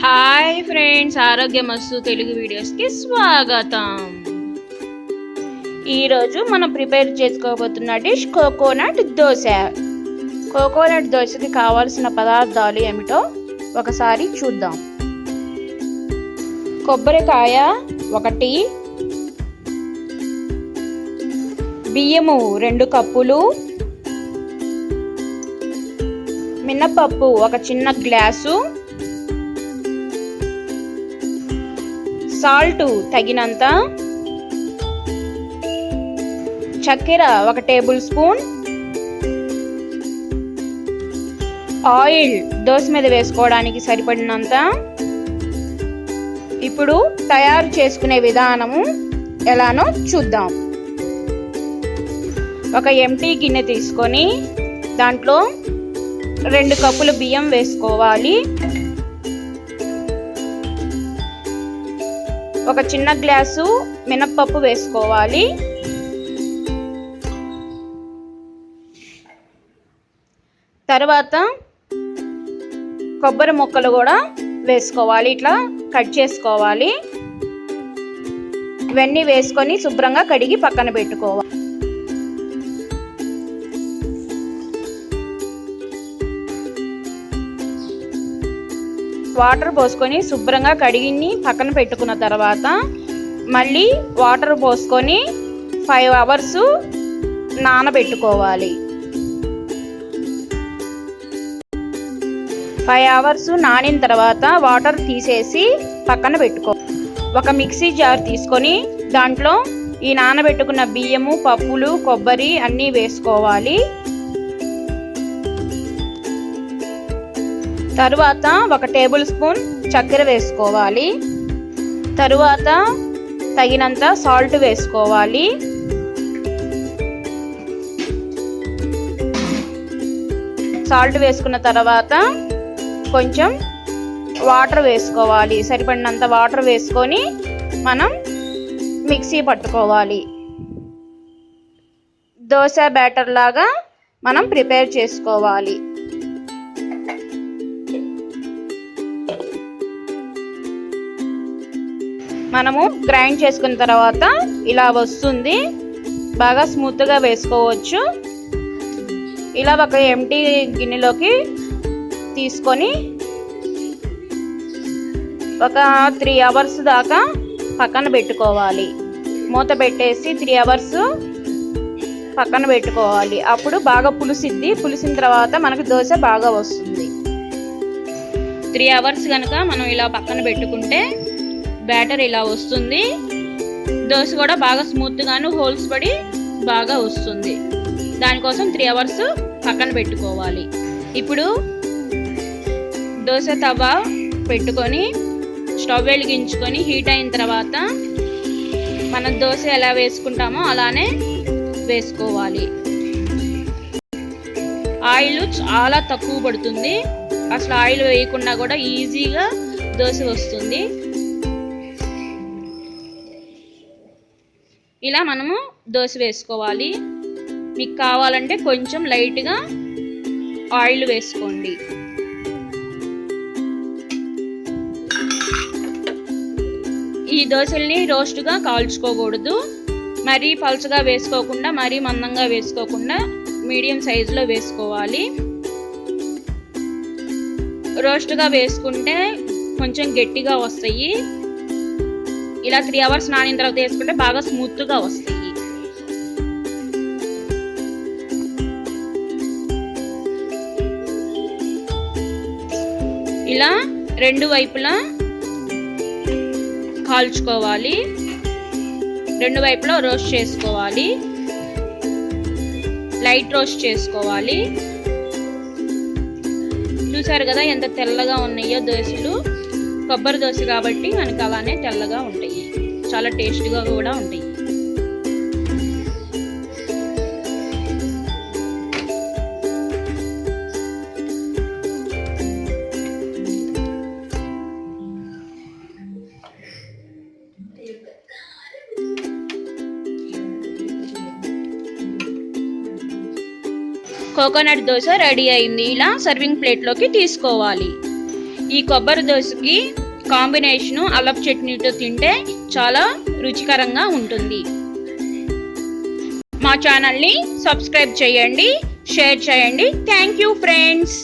Hi friends, ఆరోగ్యమస్తు Telugu వీడియోస్కి స్వాగతం. ఈరోజు మనం ప్రిపేర్ చేసుకోబోతున్న డిష్ కోకోనట్ దోశ. కోకోనట్ దోశకి కావాల్సిన పదార్థాలు ఏమిటో ఒకసారి చూద్దాం. కొబ్బరికాయ 1, బియ్యము 2 కప్పులు, మినపప్పు 1 చిన్న గ్లాసు, సాల్ట్ తగినంత, చక్కెర 1 టేబుల్ స్పూన్, ఆయిల్ దోశ మీద వేసుకోవడానికి సరిపడినంత. ఇప్పుడు తయారు చేసుకునే విధానము ఎలానో చూద్దాం. ఒక ఎంటీ గిన్నె తీసుకొని దాంట్లో 2 కప్పులు బియ్యం వేసుకోవాలి. 1 చిన్న గ్లాసు మినప్పప్పు వేసుకోవాలి. తర్వాత కొబ్బరి ముక్కలు కూడా వేసుకోవాలి, ఇట్లా కట్ చేసుకోవాలి. ఇవన్నీ వేసుకొని శుభ్రంగా కడిగి పక్కన పెట్టుకోవాలి. వాటర్ పోసుకొని శుభ్రంగా కడిగి పక్కన పెట్టుకున్న తర్వాత మళ్ళీ వాటర్ పోసుకొని 5 అవర్స్ నానబెట్టుకోవాలి. 5 అవర్స్ నానిన తర్వాత వాటర్ తీసేసి పక్కన పెట్టుకో. ఒక మిక్సీ జార్ తీసుకొని దాంట్లో ఈ నానబెట్టుకున్న బియ్యము, పప్పులు, కొబ్బరి అన్నీ వేసుకోవాలి. తరువాత 1 టేబుల్ స్పూన్ చక్కెర వేసుకోవాలి. తరువాత తగినంత సాల్ట్ వేసుకోవాలి. సాల్ట్ వేసుకున్న తర్వాత కొంచెం వాటర్ వేసుకోవాలి. సరిపడినంత వాటర్ వేసుకొని మనం మిక్సీ పట్టుకోవాలి. దోశ బ్యాటర్ లాగా మనం ప్రిపేర్ చేసుకోవాలి. మనము గ్రైండ్ చేసుకున్న తర్వాత ఇలా వస్తుంది. బాగా స్మూత్గా వేసుకోవచ్చు. ఇలా ఒక ఎంటీ గిన్నెలోకి తీసుకొని ఒక 3 అవర్స్ దాకా పక్కన పెట్టుకోవాలి. మూత పెట్టేసి 3 అవర్స్ పక్కన పెట్టుకోవాలి. అప్పుడు బాగా పులిసిద్ది. పులిసిన తర్వాత మనకు దోశ బాగా వస్తుంది. 3 అవర్స్ కనుక మనం ఇలా పక్కన పెట్టుకుంటే బ్యాటర్ ఇలా వస్తుంది. దోశ కూడా బాగా స్మూత్గాను హోల్స్ పడి బాగా వస్తుంది. దానికోసం 3 అవర్స్ పక్కన పెట్టుకోవాలి. ఇప్పుడు దోశ తవ్వ పెట్టుకొని స్టవ్ వెలిగించుకొని హీట్ అయిన తర్వాత మనం దోశ ఎలా వేసుకుంటామో అలానే వేసుకోవాలి. ఆయిల్ చాలా తక్కువ పడుతుంది. అసలు ఆయిల్ వేయకుండా కూడా ఈజీగా దోశ వస్తుంది. ఇలా మనము దోశ వేసుకోవాలి. మీకు కావాలంటే కొంచెం లైట్గా ఆయిల్ వేసుకోండి. ఈ దోశల్ని రోస్ట్గా కాల్చుకోకూడదు. మరీ పలుచగా వేసుకోకుండా మరీ మందంగా వేసుకోకుండా మీడియం సైజులో వేసుకోవాలి. రోస్ట్గా వేసుకుంటే కొంచెం గట్టిగా వస్తాయి. ఇలా 3 అవర్స్ నానిన తర్వాత వేసుకుంటే బాగా స్మూత్గా వస్తాయి. ఇలా 2 వైపులా కాల్చుకోవాలి. 2 వైపులా రోస్ట్ చేసుకోవాలి. లైట్ రోస్ట్ చేసుకోవాలి. చూసారు కదా ఎంత తెల్లగా ఉన్నాయో దోశలు. కొబ్బరి దోశ కాబట్టి మనకు అలానే తెల్లగా ఉంటాయి. చాలా టేస్ట్గా కూడా ఉంటాయి. కోకోనట్ దోశ రెడీ అయింది. ఇలా సర్వింగ్ ప్లేట్లోకి తీసుకోవాలి. ఈ కొబ్బరి దోశకి కాంబినేషను అల్లపు చట్నీతో తింటే చాలా రుచికరంగా ఉంటుంది. మా ఛానల్ని సబ్స్క్రైబ్ చేయండి, షేర్ చేయండి. Thank you friends.